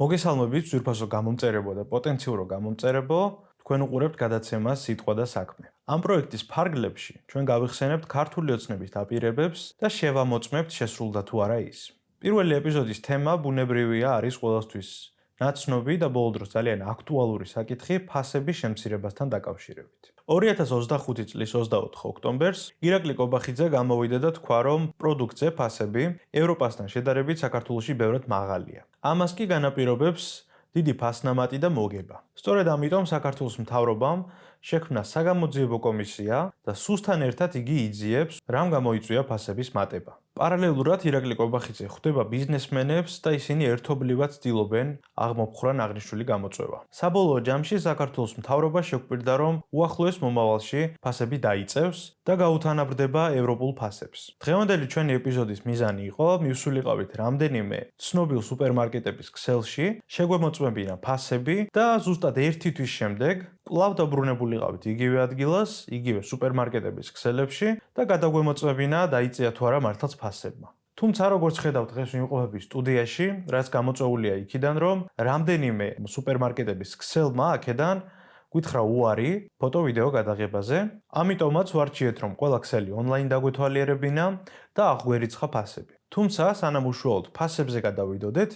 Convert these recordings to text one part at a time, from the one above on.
მოგესალმებით, ძვირფასო გამომწერებო და პოტენციურო გამომწერებო, თქვენ უყურებთ გადაცემას სიტყვა და საქმე. ამ პროექტის ფარგლებში ჩვენ გავიხსენებთ ქართული ოცნების დაპირებებს და შევამოწმებთ შესრულდა თუ არა ის. პირველი ეპიზოდის თემა ბუნებრივია არის ყველასთვის ნაცნობი და ბოლო დროს ძალიან აქტუალური საკითხი ფასების შემცირებასთან დაკავშირებით. 2025 წლის 24 ოქტომბერს ირაკლი კობახიძე გამოვიდა და თქვა, რომ პროდუქტზე ფასები ევროპასთან შედარებით საქართველოში ბევრად მაღალია. ამას კი განაპირობებს დიდი ფასნამატი და მოგება. სწორედ ამიტომ საქართველოს მთავრობამ შექმნა საგამოძიებო კომისია და სუსთან ერთად იგი იძიებს, რამ გამოიწვია ფასების მატება. პარალელურად ირაკლი კობახიძე ხვდება ბიზნესმენებს და ისინი ერთობლივად ცდილობენ აღმოფხრან აღნიშნული გამოწვევა. საბოლოო ჯამში საქართველოს მთავრობა შეგვპირდა, რომ უახლოეს მომავალში ფასები დაიწევს და გაუთანაბრდება ევროპულ ფასებს. დღევანდელი ჩვენი ეპიზოდის მიზანი იყო მივსულიყავით რამდენიმე ცნობილ სუპერმარკეტების ქსელში, შეგვემოწმებინა ფასები და ზუსტად ერთი თვის შემდეგ კვლავ დაბრუნებულიყავით იგივე ადგილას, იგივე სუპერმარკეტების ქსელებში და გადაგვემოწმებინა დაიწია თუ არა მართლაც ფასებმა. თუმცა როგორც ხედავთ დღეს ვიმყოფები სტუდიაში, რაც გამოწვეულია იქიდან, რომ რამდენიმე სუპერმარკეტების ქსელმა აქედან გითხრა უარი ფოტო-ვიდეო გადაღებაზე, ამიტომაც ვარჩიეთ, რომ ყველა ქსელი ონლაინ დაგვეთვალიერებინა და აღვერიცხა ფასები. თუმცა სანამ უშუალოდ ფასებზე გადავიდოდეთ,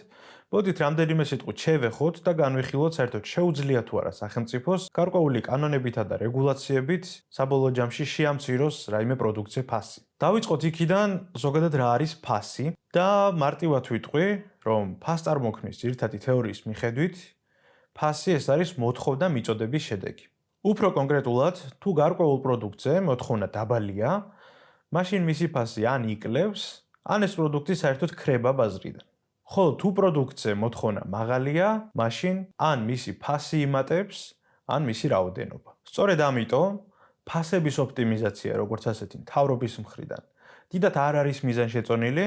მოდით რამდენიმე სიტყვით შევეხოთ და განვიხილოთ საერთოდ შეუძლია თუ არა სახელმწიფოს გარკვეული კანონებითა და რეგულაციებით საბოლოო ჯამში შეამციროს რაიმე პროდუქცია ფასი. დავიწყოთ იქიდან, ზოგადად რა არის ფასი და მარტივად ვიტყვი, რომ ფასწარმოქმნის ძირითადი თეორიის მიხედვით, ფასი ეს არის მოთხოვნა მიწოდების შედეგი. უფრო კონკრეტულად, თუ გარკვეულ პროდუქტზე მოთხოვნა დაბალია, მაშინ მისი ფასი ან იკლებს, ან ეს პროდუქტი საერთოდ ქრება ბაზრიდან. ხოლო თუ პროდუქტზე მოთხოვნა მაღალია, მაშინ ან მისი ფასი იმატებს, ან მისი რაოდენობა. სწორედ ამიტომ ფასების ოპტიმიზაცია, როგორც ასეთი მთავრობის მხრიდან, დიდად არ არის მიზანშეწონილი,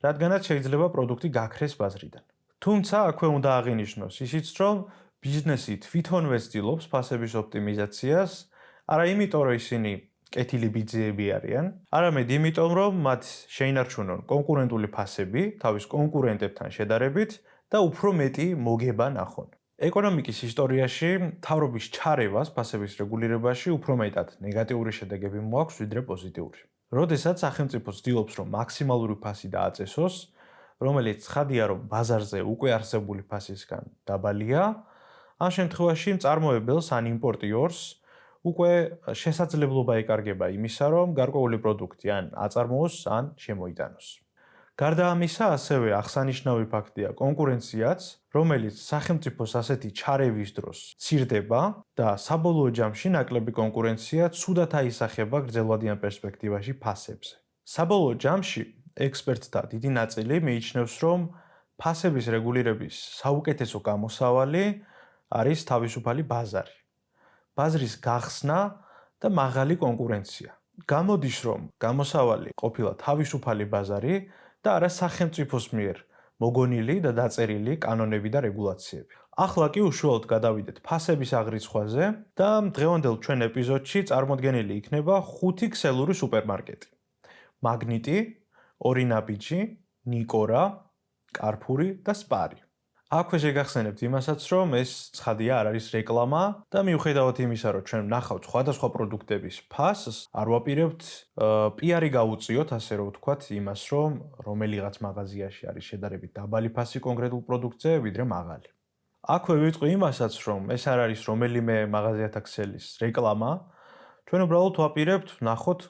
რადგანაც შეიძლება პროდუქტი გაქრეს ბაზრიდან. თუმცა აქვე უნდა აღინიშნოს ისიც, რომ ბიზნესი თვითონვე ცდილობს ფასების ოპტიმიზაციას, არა იმიტომ, რომ ისინი კეთილი ბიძიები არიან, არამედ იმიტომ, რომ მათ შეინარჩუნონ კონკურენტული ფასები თავის კონკურენტებთან შედარებით და უფრო მეტი მოგება ნახონ. ეკონომიკის ისტორიაში მთავრობის ჩარევას ფასების რეგულირებაში უფრო მეტად ნეგატიური შედეგები მოაქვს, ვიდრე პოზიტიური. როდესაც სახელმწიფო ცდილობს, რომ მაქსიმალური ფასი დააწესოს, რომელიც ცხადია, რომ ბაზარზე უკვე არსებული ფასისგან დაბალია, ამ შემთხვევაში მწარმოებელს ან იმპორტიორს უკვე შესაძლებლობა ეკარგება იმისა, რომ გარკვეული პროდუქტი ან აწარმოოს, ან შემოიტანოს. გარდა ამისა, ასევე აღსანიშნავი ფაქტია კონკურენციაც, რომელიც სახელმწიფოს ასეთი ჩარევის დროს მცირდება და საბოლოო ჯამში ნაკლები კონკურენცია ცუდად აისახება გრძელვადიან პერსპექტივაში ფასებზე. საბოლოო ჯამში ექსპერტთა დიდი ნაწილი მიიჩნევს, რომ ფასების რეგულირების საუკეთესო გამოსავალი არის თავისუფალი ბაზარი. ბაზრის გახსნა და მაღალი კონკურენცია. გამოდის, რომ გამოსავალი ყოფილა თავისუფალი ბაზარი და არა სახელმწიფოს მიერ მოგონილი და დაწერილი კანონები და რეგულაციები. ახლა კი უშუალოდ გადავიდეთ ფასების აღრიცხვაზე და დღევანდელ ჩვენ ეპიზოდში წარმოდგენილი იქნება 5 ქსელური სუპერმარკეტი. მაგნიტი, ორი ნაბიჯი, ნიკორა, კარფური და სპარი. აქვე შეგახსენებთ იმასაც, რომ ეს ცხადია არ არის რეკლამა და მიუხედავად იმისა, რომ ჩვენ ვნახავთ სხვადასხვა პროდუქტების ფასს, არ ვაპირებთ პიარი გაუწიოთ, ასე რომ ვთქვათ, იმას, რომ რომელიღაც მაღაზიაში არის შედარებით დაბალი ფასი კონკრეტულ პროდუქტზე, ვიდრე მაღალი. აქვე ვიტყვი იმასაც, რომ ეს არ არის რომელიმე მაღაზიათა ქსელის რეკლამა, ჩვენ უბრალოდ ვაპირებთ ვნახოთ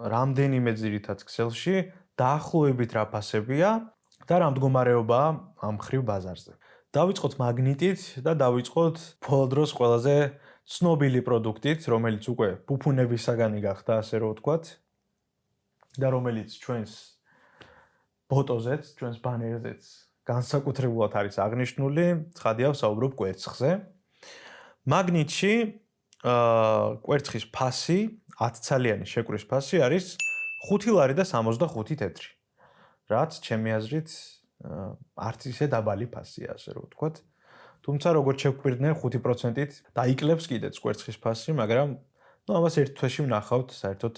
რამდენიმე ძირითად ქსელში დაახლოებით რა ფასებია და რა მდგომარეობაა ამ ხრივ ბაზარზე. დავიწყოთ მაგნიტით და დავიწყოთ ბოლო დროს ყველაზე ცნობილი პროდუქტით, რომელიც უკვე ბუფუნებისაგანი გახდა, ასე რომ ვთქვათ, და რომელიც ჩვენს ბოტოზეც, ჩვენს ბანერზეც განსაკუთრებულად არის აღნიშნული, ცხადია ვსაუბრობ კვერცხზე. მაგნიტში კვერცხის ფასი, 10 ცალიანი შეკვრის ფასი არის 5 ლარი და 65 თეთრი. რაც ჩემი აზრით არც ისე დაბალი ფასია, ასე რომ ვთქვათ. თუმცა როგორც შევკვირდნენ 5%-ით დაიკლებს კიდეც კვერცხის ფასი, მაგრამ ამას ერთ თვეში ვნახავთ საერთოდ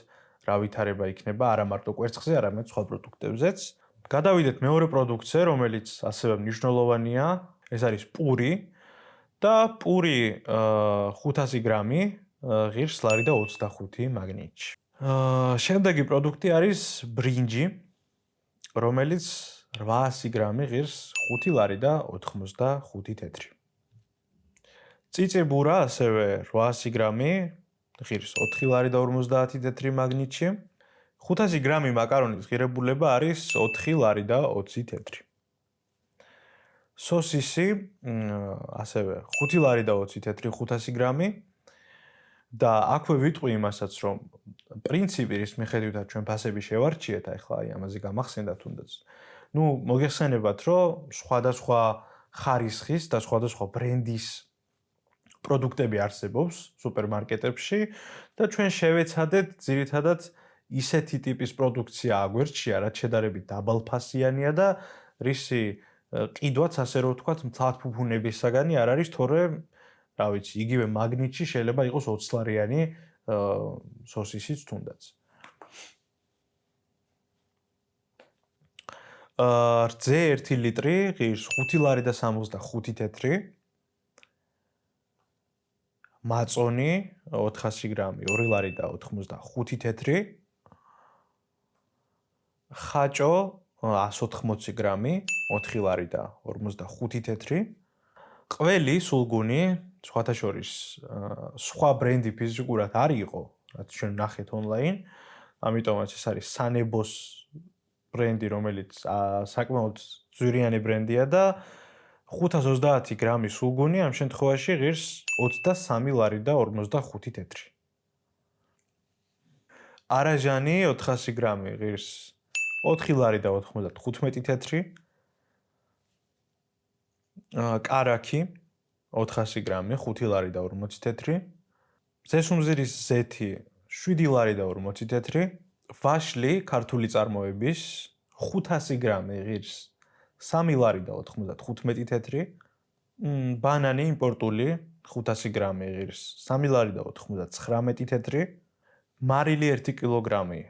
რა ვითარება იქნება არა მარტო კვერცხზე, არამედ სხვა პროდუქტებზეც. გადავიდეთ მეორე პროდუქტზე, რომელიც ასევე მნიშვნელოვანია. ეს არის პური და პური 500 გრამი ღირს ლარი და 25 მაგნიტში. შემდეგი პროდუქტი არის ბრინჯი, რომელიც 800 გრამი ღირს 5 ლარი და 85 თეთრი. წიწიბურა ასევე 800 გრამი ღირს 4 ლარი და 50 თეთრი მაგნიტში. 500 გრამი მაკარონის ღირებულება არის 4 ლარი და 20 თეთრი. სოსისი ასევე 5 ლარი და 20 თეთრი 500 გრამი და აქვე ვიტყვი იმასაც, რომ პრინციპი რის მიხედვითაც ჩვენ ფასები შევარჩიეთ, ახლა აი ამაზე გამახსენდათ თუნდაც. მოგეხსენებათ, რომ სხვადასხვა ხარისხის და სხვადასხვა ბრენდის პროდუქტები არსებობს სუპერმარკეტებში და ჩვენ შევეცადეთ ძირითადად ისეთი ტიპის პროდუქცია აგვერჩია, რაც შედარებით დაბალფასიანია და რისი ყიდვაც ასე რომ ვთქვათ, მართლფუფუნებისაგანი არ არის, თორე რა ვიცი, იგივე მაგნიტში შეიძლება იყოს 20 ლარიანი სოსისიც თუნდაც. რძე 1 ლიტრი ღირს 5 ლარი და 65 თეთრი. მაწონი 400 გრამი 2 ლარი და 85 თეთრი. ხაჭო 180 გრამი 4 ლარი და 45 თეთრი. ყველი სულგუნი სხვათა შორის სხვა ბრენდი ფიზიკურად არ იყო, რაც ჩვენ ნახეთ ონლაინ, ამიტომაც ეს არის სანებოს ბრენდი, რომელიც საკმაოდ ძვირიანი ბრენდია და 530 გრამი სულგუნი ამ შემთხვევაში ღირს 23 ლარი და 45 თეთრი. არაჟანი 400 გრამი ღირს 4 ლარი და 95 თეთრი. კარაქი 400 გრამი 5 ლარი და 40 თეთრი. ზესუმზირის ზეთი 7 ლარი და 40 თეთრი. ვაშლი ქართული წარმოების 500 გრამი ღირს 3 ლარი და 95 თეთრი. ბანანი იმპორტული 500 გრამი ღირს 3 ლარი და 99 თეთრი. მარილი 1 კილოგრამი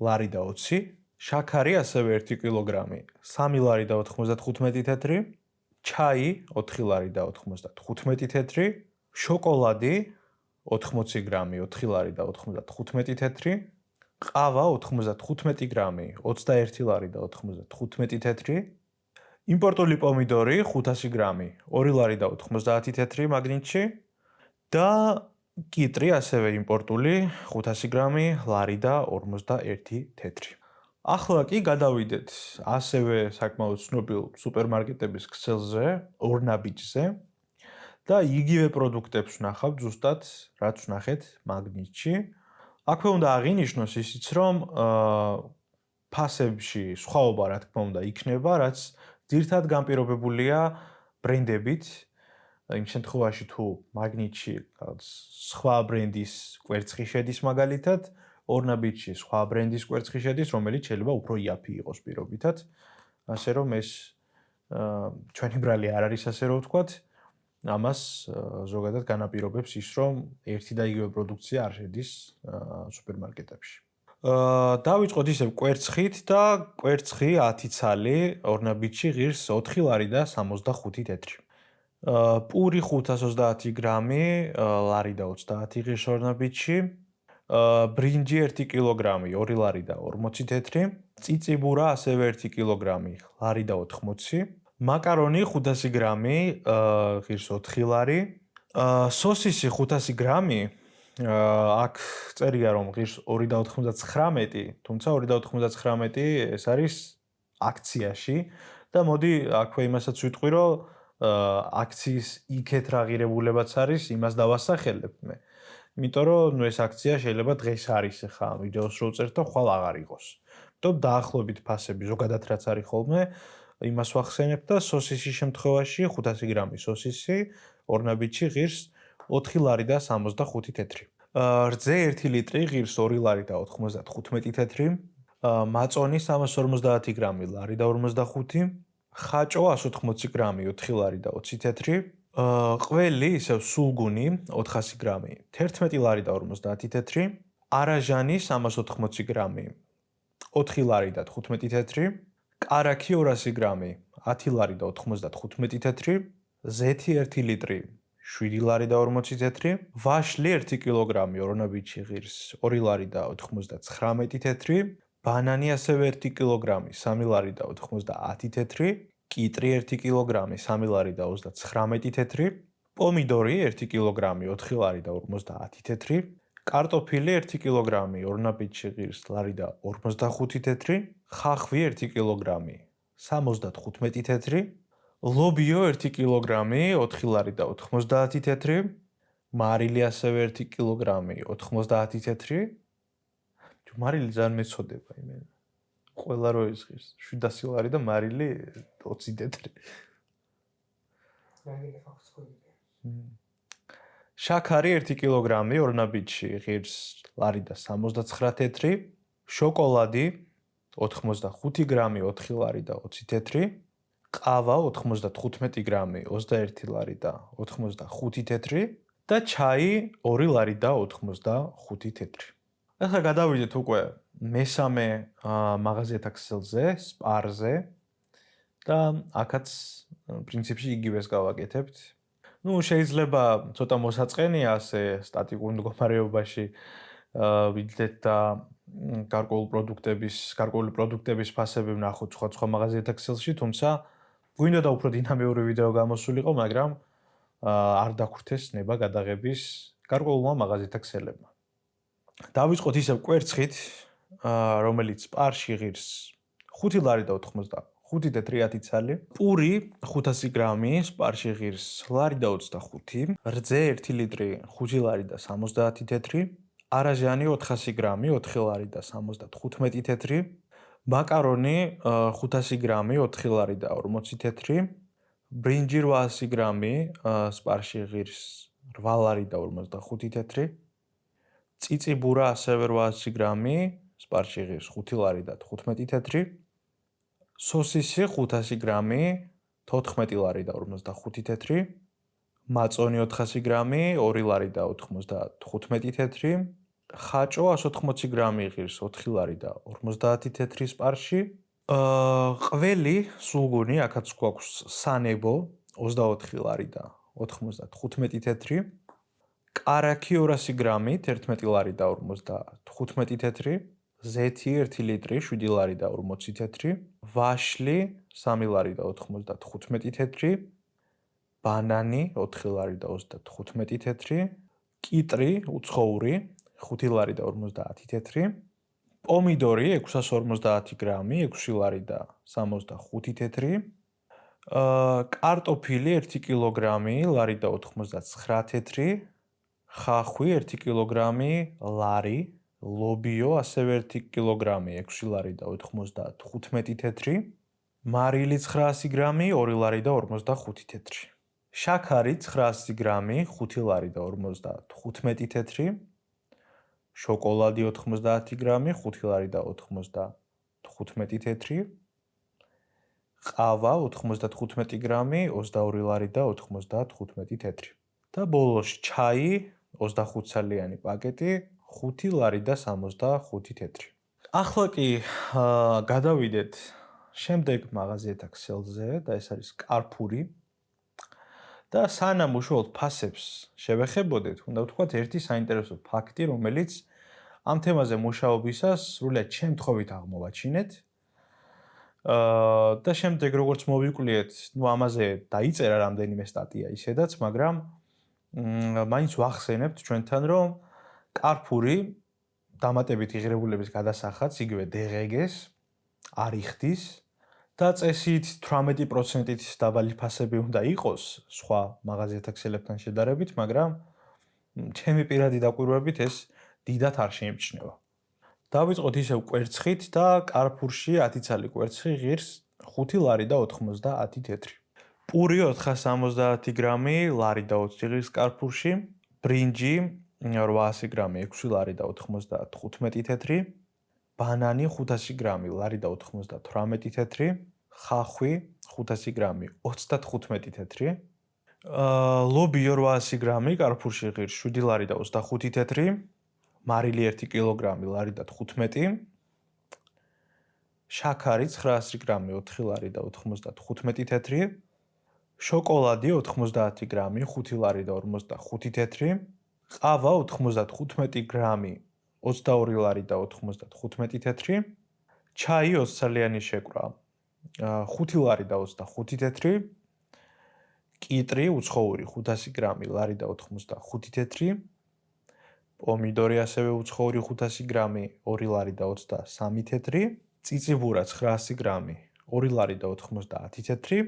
ლარი და 20. შაქარი ასევე 1 კილოგრამი 3 ლარი და 95 თეთრი. ჩაი 4 ლარი და 95 თეთრი. შოკოლადი 80 გრამი 4 ლარი და 95 თეთრი. ყავა 95 გრამი 21 ლარი და 95 თეთრი. იმპორტული პომიდორი 500 გრამი 2 ლარი და 90 თეთრი მაგნიტში და კიტრი ასევე იმპორტული 500 გრამი ლარი და 51 თეთრი. ახლა კი გადავიდეთ ასევე საკმაოდ ცნობილ სუპერმარკეტების ქსელზე, ორნაბიჯზე და იგივე პროდუქტებს ვნახავთ ზუსტად, რაც ვნახეთ მაგნიტში. აქვე უნდა აღინიშნოს ისიც, რომ ფასებში სხვაობა რა თქმა უნდა იქნება, რაც ძირითადად განპირობებულია ბრენდებით. იმ შემთხვევაში თუ მაგნიტში სხვა ბრენდის კვერცხი შედის მაგალითად, ორნაბიჯში სხვა ბრენდის კვერცხი შედის, რომელიც შეიძლება უფრო იაფი იყოს პირობითად. ასე რომ ეს ჩვენი ბრალი არ არის ასე რომ ვთქვათ. ამას ზოგადად განაპირობებს ის, რომ ერთი და იგივე პროდუქცია არ შედის სუპერმარკეტებში. დავიწყოთ ისევ კვერცხით და კვერცხი 10 ცალი ორნაბიჯში ღირს 4 ლარი და 65 თეთრი. პური 530 გრამი ლარი და 30 ღირს ორნაბიჯში. ბრინჯი 1 კილოგრამი 2 ლარი და 40 თეთრი. წიწიბურა ასევე 1 კილოგრამი ლარი და 80. მაკარონი 500 გრამი ღირს 4 ლარი. სოსისი 500 გრამი აქ წერია რომ ღირს 2.99, თუმცა 2.99 ეს არის აქციაში და მოდი აქვე იმასაც ვიტყვი რომ აქციის იქეთ რა ღირებულებაც არის, იმას დავასახელებ მე. იმიტომ რომ ეს აქცია შეიძლება დღეს არის ხა ამ ვიდეოს რო წერთ და ხვალ აღარ იყოს. იმიტომ დაახლოებით ფასები ზოგადად რაც არის ხოლმე იმას ვახსენებ და სოსისის შემთხვევაში 500 გრამი სოსისი ორნაბიჯში ღირს 4 ლარი და 65 თეთრი. რძე 1 ლიტრი ღირს 2 ლარი და 95 თეთრი. მაწონი 350 გრამი ლარი და 45. ხაჭო 180 გრამი 4 ლარი და 20 თეთრი. ყველი ისევ სულგუნი 400 გრამი 11 ლარი და 50 თეთრი. არაჟანი 380 გრამი 4 ლარი და 15 თეთრი. კარაქი 200 გრამი 10 ლარი და 95 თეთრი, ზეთი 1 ლიტრი 7 ლარი და 40 თეთრი, ვაშლი 1 კილოგრამი ორნაბიჯი ღირს 2 ლარი და 99 თეთრი, ბანანი ასევე 1 კილოგრამი 3 ლარი და 90 თეთრი, კიტრი 1 კილოგრამი 3 ლარი და 39 თეთრი, პომიდორი 1 კილოგრამი 4 ლარი და 50 თეთრი, კარტოფილი 1 კილოგრამი ორნაბიჯი ღირს ლარი და 45 თეთრი, ხახვი 1 კილოგრამი 75 თეთრი, ლობიო 1 კილოგრამი 4 ლარი და 90 თეთრი, მარილი ასევე 1 კილოგრამი 90 თეთრი. მარილი ძალიან მეწოდება, იმენ. ყველა რო ის ღირს 700 ლარი და მარილი 20 თეთრი. შაქარი 1 კილოგრამი ორნაბიჯი ღირს ლარი და 79 თეთრი, შოკოლადი 85 გრამი 4 ლარი და 20 თეთრი, ყავა 95 გრამი 21 ლარი და 85 თეთრი და ჩაი 2 ლარი და 85 თეთრი. ახლა გადავიდეთ უკვე მესამე მაღაზიათა ქსელზე, სპარზე და აქაც პრინციპში იგივეს გავაკეთებთ. შეიძლება ცოტა მოსაწყენია ასე სტატიკურ მდგომარეობაში ვიდეთ და გარკვეული პროდუქტების ფასები ვნახოთ სხვა მაღაზიათა ქსელში, თუმცა გვინდა და უფრო დინამიური ვიდეო გამოსულიყო, მაგრამ არ დაგვრთეს ნება გადაღების გარკვეულმა მაღაზიათა ქსელებმა. დავიწყოთ ისევ კვერცხით, რომელიც სპარში ღირს 5 ლარი და 85 თეთრი 10 ცალი, პური 500 გრამი სპარში ღირს ლარი და 25, რძე 1 ლიტრი 5 ლარი და 70 თეთრი, არაჟანი 400 გრამი 4 ლარი და 75 თეთრი, მაკარონი 500 გრამი 4 ლარი და 40 თეთრი, ბრინჯი 800 გრამი სპარში ღირს 8 ლარი და 55 თეთრი, წიწიბურა ასევე 800 გრამი სპარში ღირს 5 ლარი და 15 თეთრი, სოსისი 500 გრამი 14 ლარი და 55 თეთრი, მაწონი 400 გრამი 2 ლარი და 95 თეთრი, ხაჭო 180 გრამი ღირს 4 ლარი და 50 თეთრი სპარში, ყველი სულგუნი აქაც გვაქვს სანებო 24 ლარი და 95 თეთრი, კარაქი 200 გრამი 11 ლარი და 55 თეთრი, ზეთი 1 ლიტრი 7 ლარი და 40 თეთრი, ვაშლი 3 ლარი და 95 თეთრი, ბანანი 4 ლარი და 35 თეთრი, კიტრი უცხოური 5 ლარი და 50 თეთრი, პომიდორი 650 გრამი 6 ლარი და 65 თეთრი, კარტოფილი 1 კილოგრამი ლარი და 99 თეთრი, ხახვი 1 კილოგრამი ლარი, ლობიო ასევე 1 კილოგრამი 6 ლარი და 95 თეთრი, მარილი 900 გრამი 2 ლარი და 45 თეთრი, შაქარი 900 გრამი 5 ლარი და 55 თეთრი, შოკოლადი 90 გრამი 5 ლარი და 95 თეთრი, ყავა 95 გრამი 22 ლარი და 95 თეთრი და ბოლოს ჩაი 25 ცალიანი პაკეტი 5 ლარი და 65 თეთრი. ახლა კი გადავიდეთ შემდეგ მაღაზიათა ქსელზე და ეს არის კარფური. და სანამ უშუალოდ ფასებს შევეხებოდეთ, უნდა ვთქვათ ერთი საინტერესო ფაქტი, რომელიც ამ თემაზე მუშაობისას სრულიად შემთხვევით აღმოვაჩინეთ. და შემდეგ როგორც მოვიკვლიეთ, ამაზე დაიწერა რამდენიმე სტატია ისედაც, მაგრამ მაინც ვახსენებთ ჩვენთან, რომ კარფური დამატებითი ღირებულების გადასახადს, იგივე DGG-ს არ იხდის და წესით 18%-ით დაბალი ფასები უნდა იყოს სხვა მაღაზიათა ქსელებთან შედარებით, მაგრამ ჩემი პირადი დაკვირვებით ეს დიდად არ შეიმჩნევა. დავიწყოთ ისევ კვერცხით და კარფურში 10 ცალი კვერცხი ღირს 5 ლარი და 90 თეთრი. პური 470 გრამი ლარი და 20 ღირს კარფურში, ბრინჯი 800 გრამი 6 ლარი და 95 თეთრი, ბანანი 500 გრამი ლარი და 98 თეთრი, ხახვი 500 გრამი 35 თეთრი, ლობიო 800 გრამი კარფურში ღირს 7 ლარი და 25 თეთრი, მარილი 1 კილოგრამი ლარი და 15, შაქარი 900 გრამი 4 ლარი და 95 თეთრი, შოკოლადი 90 გრამი 5 ლარი და 45 თეთრი, ყავა 95 გრამი 22 ლარი და 95 თეთრი, ჩაი 20 ცალიანი შეკვრა 5 ლარი და 25 თეთრი, კიტრი უცხოური 500 გრამი ლარი და 85 თეთრი, პომიდორი ასევე უცხოური 500 გრამი 2 ლარი და 23 თეთრი, წიწიბურა 900 გრამი 2 ლარი და 90 თეთრი,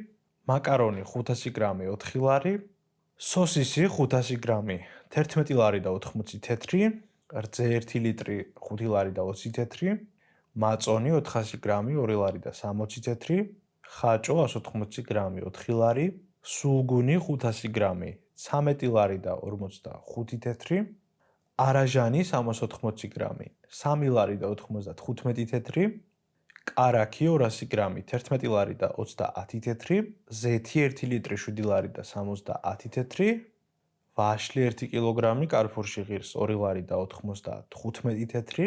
მაკარონი 500 გრამი 4 ლარი, სოსისი 500 გრამი 11 ლარი და 80 თეთრი, რძე 1 ლიტრი 5 ლარი და 20 თეთრი, მაწონი 400 გრამი 2 ლარი და 60 თეთრი, ხაჭო 180 გრამი 4 ლარი, სულგუნი 500 გრამი 13 ლარი და 45 თეთრი, არაჟანი 380 გრამი 3 ლარი და 95 თეთრი, კარაქი 200 გრამი 11 ლარი და 30 თეთრი, ზეთი 1 ლიტრი 7 ლარი და 70 თეთრი, ვაშლი 1 კილოგრამი კარფურში ღირს 2 ლარი და 95 თეთრი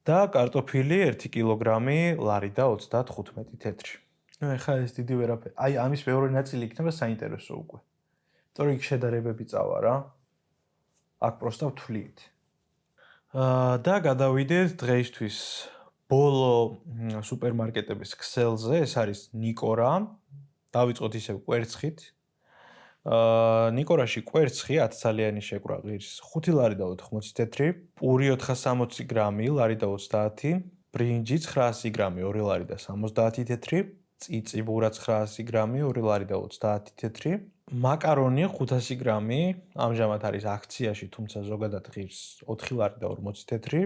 და კარტოფილი 1 კილოგრამი ლარი და 35 თეთრი. ნუ ეხლა ეს დიდი ვერაფერი. აი ამის მეორე ნაწილი იქნება საინტერესო უკვე. იმიტომ რომ იქ შედარებები წავა რა. აქ პროსტა ვთვლით. და გადავიდეთ დღეისთვის ბოლო სუპერმარკეტების ქსელზე, ეს არის ნიკორა. დავიწყოთ ისევ კვერცხით. ნიკორაში კვერცხი 10 ცალიანი შეკვრა ღირს 5 ლარი და 80 თეთრი, პური 460 გრამი ლარი და 30, ბრინჯი 900 გრამი 2 ლარი და 70 თეთრი, წიწიბურა 900 გრამი 2 ლარი და 30 თეთრი, მაკარონი 500 გრამი, ამჟამად არის აქციაში, თუმცა ზოგადად ღირს 4 ლარი და 40 თეთრი,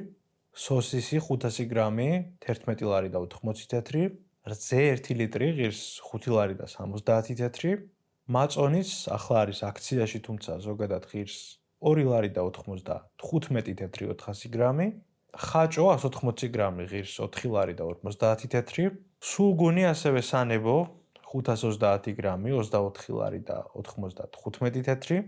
სოსისი 500 გრამი 11 ლარი და 80 თეთრი, რძე 1 ლიტრი ღირს 5 ლარი და 70 თეთრი, მაწონიც ახლა არის აქციაში, თუმცა ზოგადად ღირს 2 ლარი და 95 თეთრი 400 გრამი, ხაჭო 180 გრამი ღირს 4 ლარი და 50 თეთრი, სულგუნი ასევე სანებო 530 გრამი 24 ლარი და 95 თეთრი,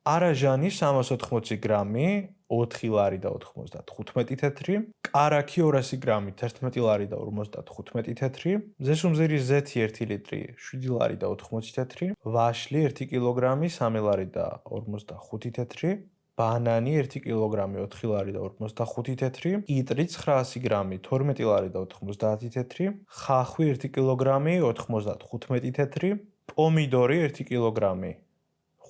არაჟანი 380 გრამი 4 ლარი და 95 თეთრი, კარაქი 200 გრამი 11 ლარი და 55 თეთრი, ზესუმზირის ზეთი 1 ლიტრი 7 ლარი და 80 თეთრი, ვაშლი 1 კილოგრამი 3 ლარი და 45 თეთრი, ბანანი 1 კილოგრამი 4 ლარი და 45 თეთრი, კიტრი 900 გრამი 12 ლარი და 90 თეთრი, ხახვი 1 კილოგრამი 95 თეთრი, პომიდორი 1 კილოგრამი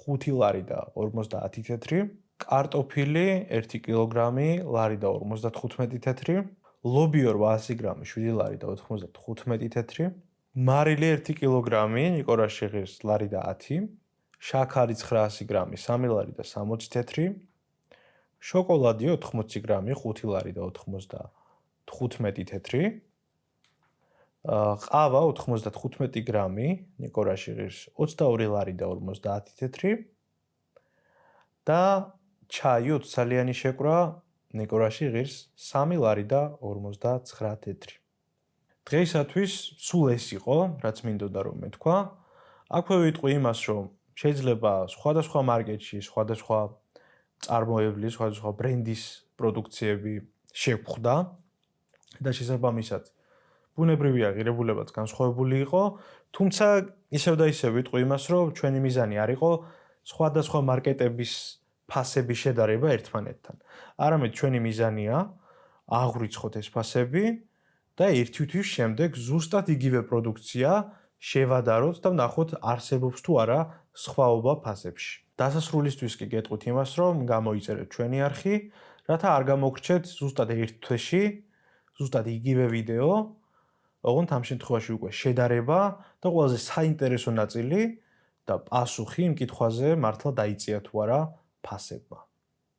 5 ლარი და 50 თეთრი, კარტოფილი 1 კილოგრამი ლარი და 55 თეთრი, ლობიო 800 გრამი 7 ლარი და 95 თეთრი, მარილი 1 კილოგრამი ნიკორაში ღირს ლარი და 10, შაქარი 900 გრამი 3 ლარი და 60 თეთრი, შოკოლადი 80 გრამი 5 ლარი და 95 თეთრი, ყავა 95 გრამი ნიკორაში ღირს 22 ლარი და 50 თეთრი და ჩაი 20 ცალიანი შეკვრა ნიკორაში ღირს 3 ლარი და 59 თეთრი. დღეისათვის სულ ეს იყო, რაც მინდოდა რომ მეთქვა. აქვე ვიტყვი იმას, რომ შეიძლება სხვადასხვა მარკეტში, სხვადასხვა წარმოებლის, სხვადასხვა ბრენდის პროდუქციები შეგხვდა და შესაბამისად ბუნებრივია ღირებულებაც განსხვავებული იყო, თუმცა ისევ და ისევ ვიტყვი იმას, რომ ჩვენი მიზანი არ იყო სხვადასხვა მარკეტების ფასების შედარება ერთმანეთთან. არამედ ჩვენი მიზანია აღვრიცხოთ ეს ფასები და ერთ-თვის შემდეგ ზუსტად იგივე პროდუქცია შევადაროთ და ვნახოთ არსებობს თუ არა სხვაობა ფასებში. დასასრულისთვის კი გეტყვით იმას, რომ გამოიწერეთ ჩვენი არხი, რათა არ გამოგრჩეთ ზუსტად ერთ თვეში, ზუსტად იგივე ვიდეო, ოღონდ ამ შემთხვევაში უკვე შედარება და ყველაზე საინტერესო ნაწილი და პასუხი იმ კითხვაზე მართლა დაიწია თუ არა ფასებმა.